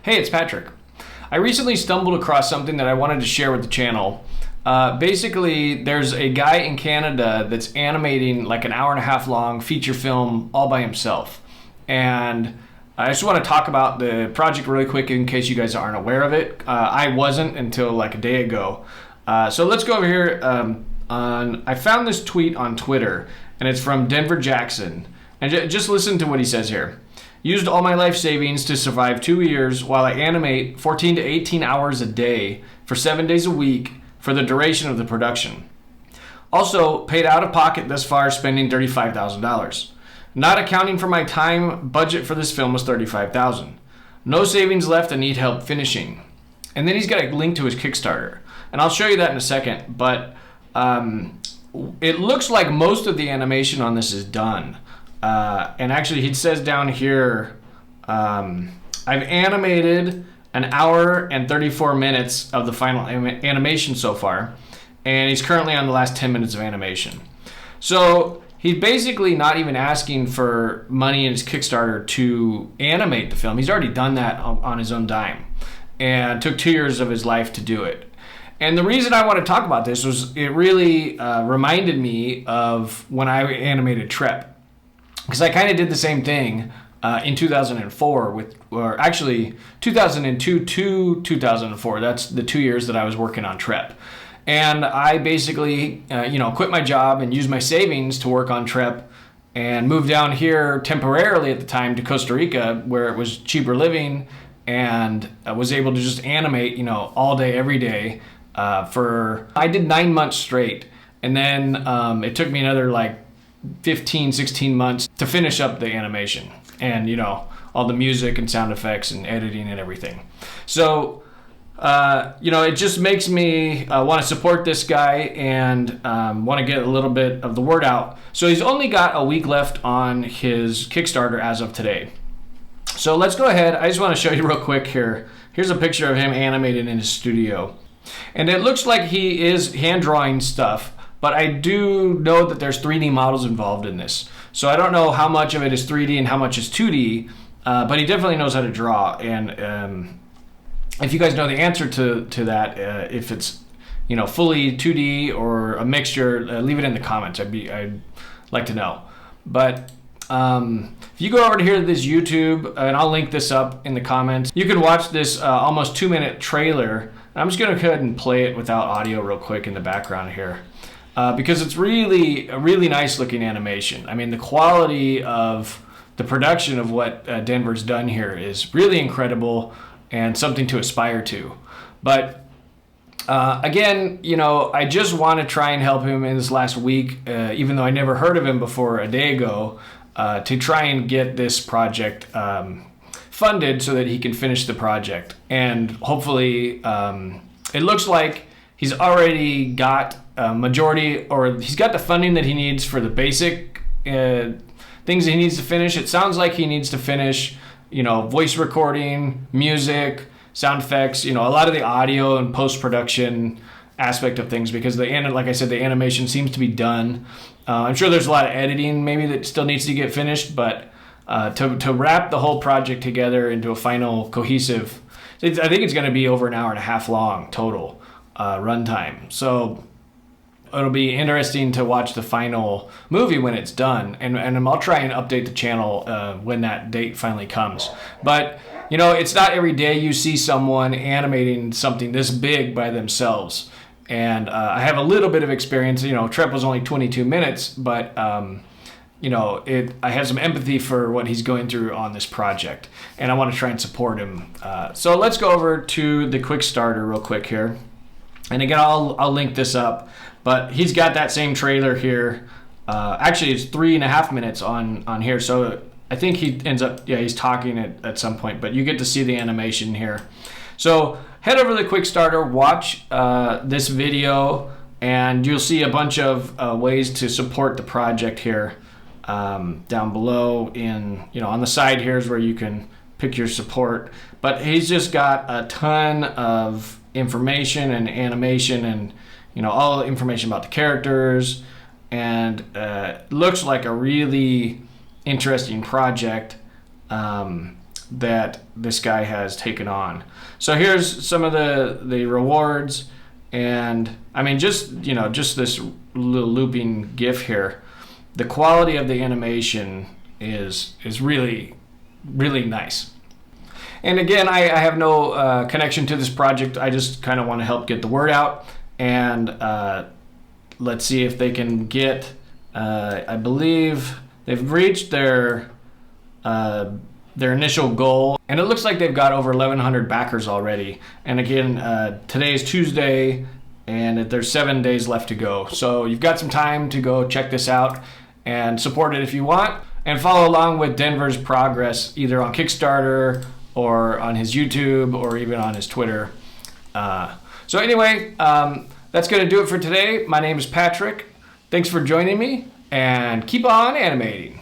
Hey, it's Patrick. I recently stumbled across something that I wanted to share with the channel. Basically, there's a guy in Canada that's animating like an hour-and-a-half long feature film all by himself. And I just want to talk about the project really quick in case you guys aren't aware of it. I wasn't until like a day ago. So let's go over here. I found this tweet on Twitter, and it's from Denver Jackson. And just listen to what he says here. Used all my life savings to survive 2 years while I animate 14 to 18 hours a day for 7 days a week for the duration of the production. Also, paid out of pocket thus far, spending $35,000. Not accounting for my time, budget for this film was $35,000. No savings left and need help finishing. And then he's got a link to his Kickstarter. And I'll show you that in a second, but it looks like most of the animation on this is done. And actually, he says down here, I've animated an hour and 34 minutes of the final animation so far, and he's currently on the last 10 minutes of animation. So he's basically not even asking for money in his Kickstarter to animate the film. He's already done that on his own dime, and took 2 years of his life to do it. And the reason I want to talk about this was it really reminded me of when I animated Trep. Because I kind of did the same thing in 2004 or actually 2002 to 2004. That's the 2 years that I was working on Trep. And I basically, quit my job and used my savings to work on Trep and moved down here temporarily at the time to Costa Rica, where it was cheaper living, and I was able to just animate, all day, every day. I did 9 months straight. And then it took me another 15, 16 months to finish up the animation and, all the music and sound effects and editing and everything. So, it just makes me want to support this guy and want to get a little bit of the word out. So he's only got a week left on his Kickstarter as of today. So let's go ahead. I just want to show you real quick here. Here's a picture of him animated in his studio. And it looks like he is hand drawing stuff. But I do know that there's 3D models involved in this. So I don't know how much of it is 3D and how much is 2D, but he definitely knows how to draw. And if you guys know the answer to that, if it's fully 2D or a mixture, leave it in the comments. I'd like to know. But if you go over to here to this YouTube, and I'll link this up in the comments, you can watch this almost 2-minute trailer. I'm just going to go ahead and play it without audio real quick in the background here. Because it's really a really nice looking animation. I mean, the quality of the production of what Denver's done here is really incredible and something to aspire to. But again, I just want to try and help him in this last week, even though I never heard of him before a day ago, to try and get this project funded so that he can finish the project. And hopefully, it looks like he's already got majority, or he's got the funding that he needs for the basic things he needs to finish. It sounds like he needs to finish, voice recording, music, sound effects, a lot of the audio and post-production aspect of things, because like I said, the animation seems to be done. I'm sure there's a lot of editing maybe that still needs to get finished, but to wrap the whole project together into a final cohesive, I think it's going to be over an hour and a half long total runtime. So it'll be interesting to watch the final movie when it's done, and I'll try and update the channel when that date finally comes. But it's not every day you see someone animating something this big by themselves. And I have a little bit of experience. Trep was only 22 minutes, but I have some empathy for what he's going through on this project, and I want to try and support him. So let's go over to the Kickstarter real quick here. And again, I'll link this up, but he's got that same trailer here. Actually, it's 3.5 minutes on here, so I think he ends up, he's talking at some point, but you get to see the animation here. So head over to the Kickstarter, watch this video, and you'll see a bunch of ways to support the project here down below. On the side here is where you can pick your support. But he's just got a ton of information and animation and all the information about the characters, and looks like a really interesting project. that this guy has taken on. So here's some of the rewards, and I mean, just this little looping GIF here. The quality of the animation is really nice. And again, I have no connection to this project. I just kind of want to help get the word out, and let's see if they can get. I believe they've reached their initial goal, and it looks like they've got over 1,100 backers already. And again, today is Tuesday, and there's 7 days left to go. So you've got some time to go check this out and support it if you want, and follow along with Denver's progress either on Kickstarter or on his YouTube or even on his Twitter. So anyway, that's going to do it for today. My name is Patrick. Thanks for joining me, and keep on animating.